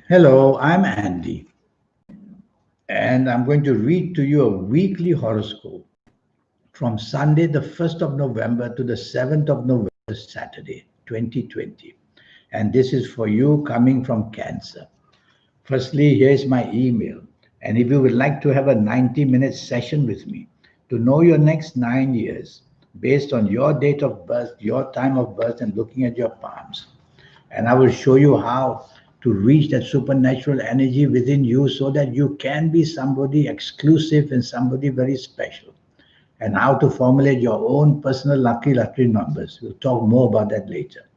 Hello, I'm Andy, and I'm going to read to you a weekly horoscope from Sunday, the 1st of November to the 7th of November, Saturday, 2020. And this is for you coming from Cancer. Firstly, here's my email. And if you would like to have a 90-minute session with me to know your next 9 years based on your date of birth, your time of birth, and looking at your palms, and I will show you how to reach that supernatural energy within you so that you can be somebody exclusive and somebody very special, and how to formulate your own personal lucky lottery numbers. We'll talk more about that later.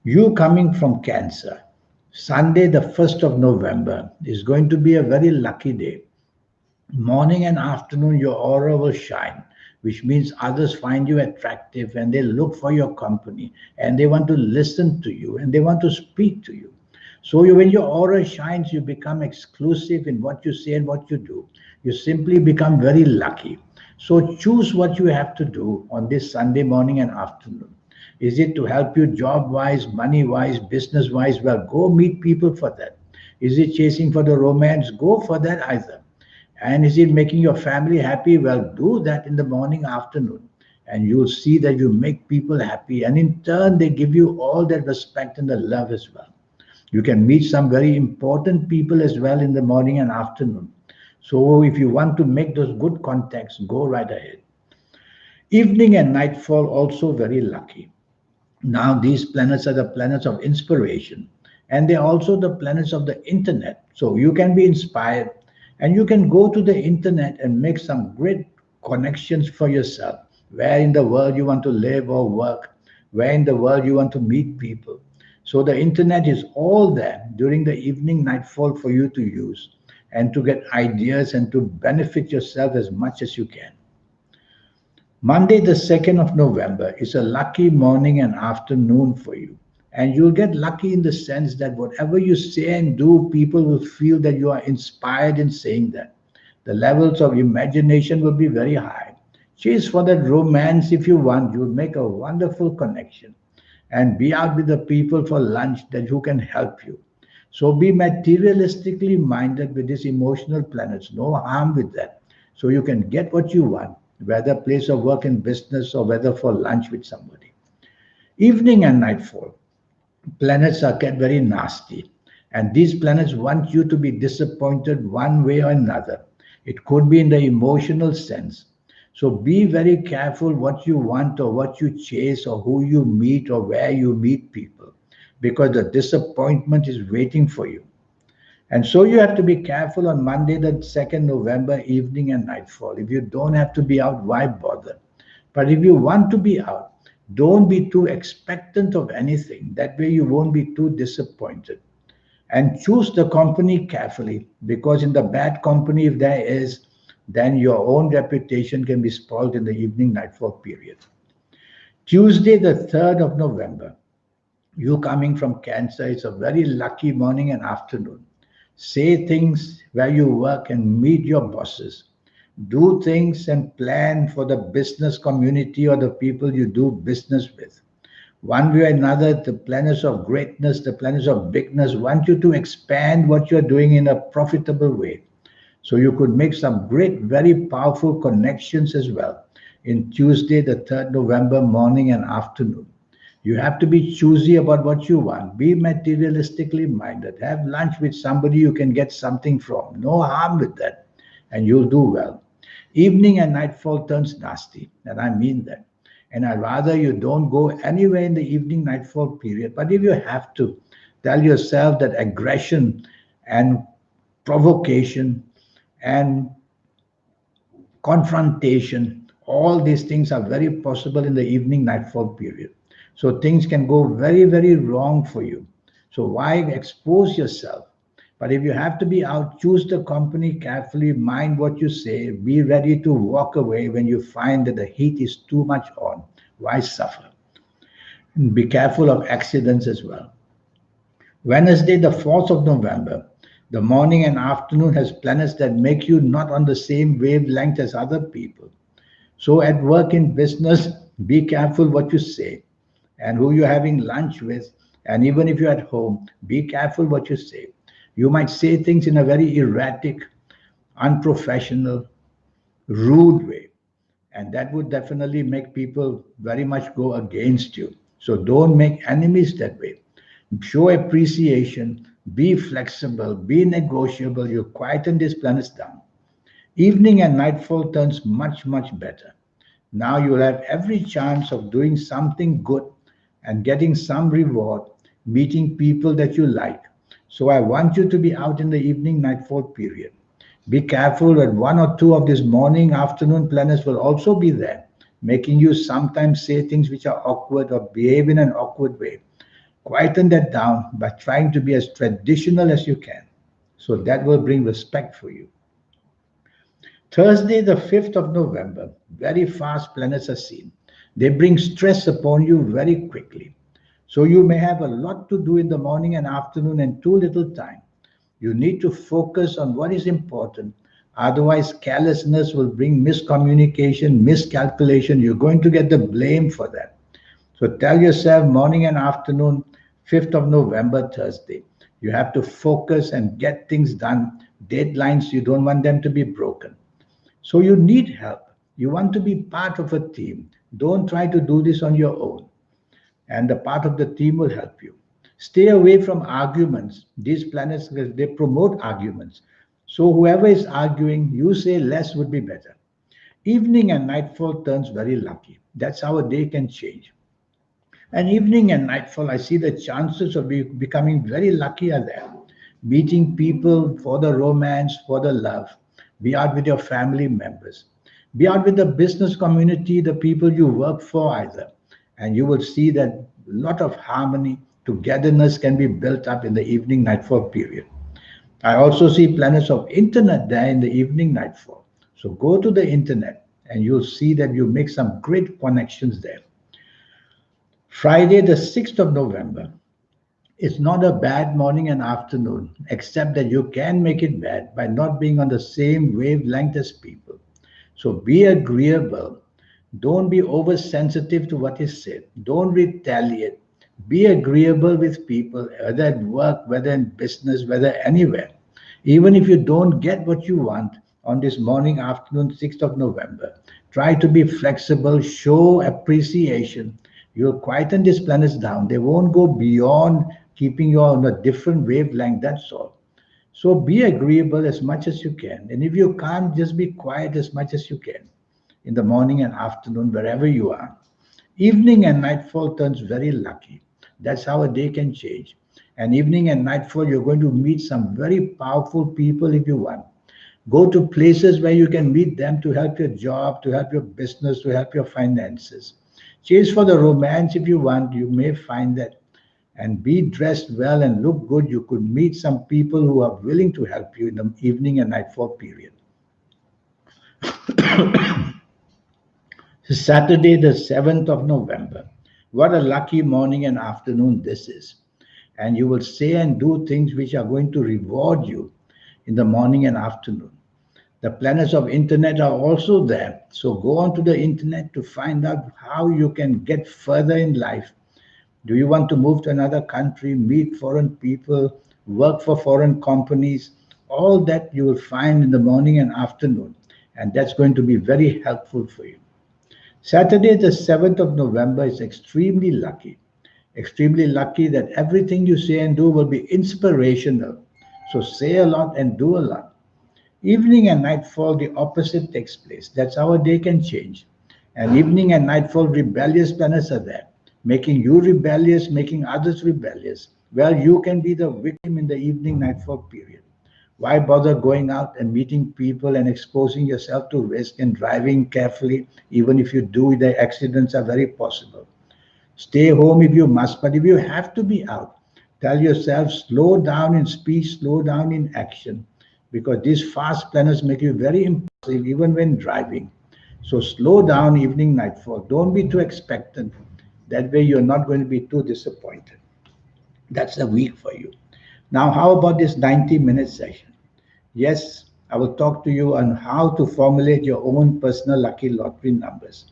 You coming from Cancer, Sunday, the 1st of November, is going to be a very lucky day. Morning and afternoon, your aura will shine, which means others find you attractive and they look for your company and they want to listen to you and they want to speak to you. So, when your aura shines, you become exclusive in what you say and what you do. You simply become very lucky. So, choose what you have to do on this Sunday morning and afternoon. Is it to help you job wise, money wise, business wise? Well, go meet people for that. Is it chasing for the romance? Go for that either. And is it making your family happy? Well, do that in the morning, afternoon, and you'll see that you make people happy. And in turn, they give you all that respect and the love as well. You can meet some very important people as well in the morning and afternoon. So if you want to make those good contacts, go right ahead. Evening and nightfall also very lucky. Now, these planets are the planets of inspiration, and they're also the planets of the internet. So, you can be inspired and you can go to the internet and make some great connections for yourself. Where in the world you want to live or work, where in the world you want to meet people. So, the internet is all there during the evening nightfall for you to use and to get ideas and to benefit yourself as much as you can. Monday, the 2nd of November, is a lucky morning and afternoon for you. And you'll get lucky in the sense that whatever you say and do, people will feel that you are inspired in saying that. The levels of imagination will be very high. Chase for that romance if you want. You'll make a wonderful connection. And be out with the people for lunch that who can help you. So be materialistically minded with these emotional planets. No harm with that. So you can get what you want, whether place of work in business or whether for lunch with somebody. Evening and nightfall, planets are get very nasty. And these planets want you to be disappointed one way or another. It could be in the emotional sense. So be very careful what you want or what you chase or who you meet or where you meet people, because the disappointment is waiting for you. And so you have to be careful on Monday, the 2nd November, evening and nightfall. If you don't have to be out, why bother? But if you want to be out, don't be too expectant of anything. That way you won't be too disappointed. And choose the company carefully, because in the bad company, if there is, then your own reputation can be spoiled in the evening nightfall period. Tuesday, the 3rd of November, you coming from Cancer, it's a very lucky morning and afternoon. Say things where you work and meet your bosses. Do things and plan for the business community or the people you do business with. One way or another, the planets of greatness, the planets of bigness want you to expand what you're doing in a profitable way. So you could make some great, very powerful connections as well in Tuesday, the 3rd November morning and afternoon. You have to be choosy about what you want. Be materialistically minded. Have lunch with somebody you can get something from. No harm with that. And you'll do well. Evening and nightfall turns nasty. And I mean that. And I rather you don't go anywhere in the evening nightfall period. But if you have to, tell yourself that aggression and provocation and confrontation, all these things are very possible in the evening nightfall period. So things can go very, very wrong for you. So why expose yourself? But if you have to be out, choose the company carefully, mind what you say, be ready to walk away when you find that the heat is too much on. Why suffer? And be careful of accidents as well. Wednesday, the 4th of November, the morning and afternoon has planets that make you not on the same wavelength as other people. So at work, in business, be careful what you say and who you're having lunch with. And even if you're at home, be careful what you say. You might say things in a very erratic, unprofessional, rude way. And that would definitely make people very much go against you. So don't make enemies that way. Show appreciation, be flexible, be negotiable. You quieten these planets down. Evening and nightfall turns much, much better. Now you'll have every chance of doing something good and getting some reward, meeting people that you like. So I want you to be out in the evening nightfall period. Be careful that one or two of these morning afternoon planets will also be there, making you sometimes say things which are awkward or behave in an awkward way. Quieten that down by trying to be as traditional as you can. So that will bring respect for you. Thursday, the 5th of November, very fast planets are seen. They bring stress upon you very quickly. So you may have a lot to do in the morning and afternoon and too little time. You need to focus on what is important. Otherwise, carelessness will bring miscommunication, miscalculation. You're going to get the blame for that. So tell yourself morning and afternoon, 5th of November, Thursday. You have to focus and get things done. Deadlines, you don't want them to be broken. So you need help. You want to be part of a team. Don't try to do this on your own. And the part of the team will help you. Stay away from arguments. These planets, they promote arguments. So whoever is arguing, you say less would be better. Evening and nightfall turns very lucky. That's how a day can change. And evening and nightfall, I see the chances of becoming very lucky are there. Meeting people for the romance, for the love. Be out with your family members. Be out with the business community, the people you work for either. And you will see that a lot of harmony, togetherness can be built up in the evening nightfall period. I also see planets of internet there in the evening nightfall. So go to the internet and you'll see that you make some great connections there. Friday, the 6th of November. It's not a bad morning and afternoon, except that you can make it bad by not being on the same wavelength as people. So be agreeable. Don't be oversensitive to what is said. Don't retaliate. Be agreeable with people, whether at work, whether in business, whether anywhere. Even if you don't get what you want on this morning, afternoon, 6th of November, try to be flexible, show appreciation. You'll quieten these planets down. They won't go beyond keeping you on a different wavelength, that's all. So be agreeable as much as you can. And if you can't, just be quiet as much as you can in the morning and afternoon, wherever you are. Evening and nightfall turns very lucky. That's how a day can change. And evening and nightfall, you're going to meet some very powerful people if you want. Go to places where you can meet them to help your job, to help your business, to help your finances. Chase for the romance if you want. You may find that. And be dressed well and look good. You could meet some people who are willing to help you in the evening and nightfall period. Saturday, the 7th of November. What a lucky morning and afternoon this is. And you will say and do things which are going to reward you in the morning and afternoon. The planets of internet are also there. So go onto the internet to find out how you can get further in life. Do you want to move to another country, meet foreign people, work for foreign companies? All that you will find in the morning and afternoon. And that's going to be very helpful for you. Saturday, the 7th of November is extremely lucky. Extremely lucky that everything you say and do will be inspirational. So say a lot and do a lot. Evening and nightfall, the opposite takes place. That's how a day can change. And evening and nightfall, rebellious planets are there, making you rebellious, making others rebellious. Well, you can be the victim in the evening nightfall period. Why bother going out and meeting people and exposing yourself to risk and driving carefully? Even if you do, the accidents are very possible. Stay home if you must, but if you have to be out, tell yourself slow down in speech, slow down in action, because these fast planners make you very impulsive even when driving. So slow down evening nightfall. Don't be too expectant. That way you're not going to be too disappointed. That's a week for you. Now, how about this 90-minute session? Yes, I will talk to you on how to formulate your own personal lucky lottery numbers.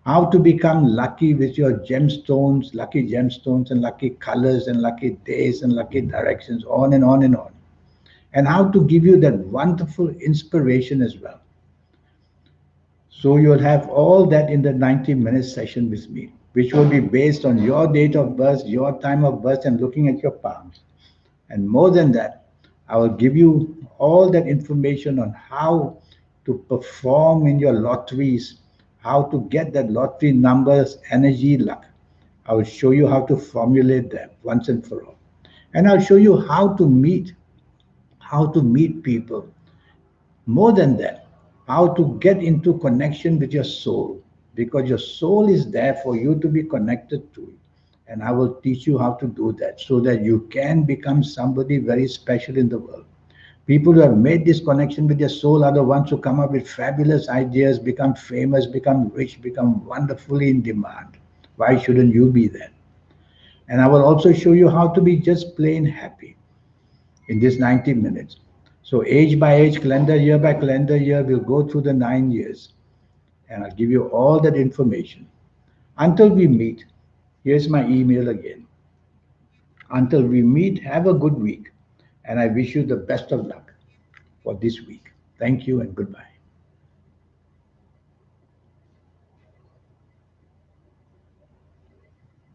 How to become lucky with your gemstones and lucky colors and lucky days and lucky directions, on and on and on. and how to give you that wonderful inspiration as well. So you'll have all that in the 90-minute session with me, which will be based on your date of birth, your time of birth, and looking at your palms. And more than that, I will give you all that information on how to perform in your lotteries, how to get that lottery numbers, energy, luck. I will show you how to formulate that once and for all. And I'll show you how to meet people. More than that, how to get into connection with your soul, because your soul is there for you to be connected to it. And I will teach you how to do that so that you can become somebody very special in the world. People who have made this connection with their soul are the ones who come up with fabulous ideas, become famous, become rich, become wonderfully in demand. Why shouldn't you be that? And I will also show you how to be just plain happy in this 90 minutes. So, age by age, calendar year by calendar year, we'll go through the 9 years and I'll give you all that information. Until we meet, here's my email again. Until we meet, have a good week and I wish you the best of luck for this week. Thank you and goodbye.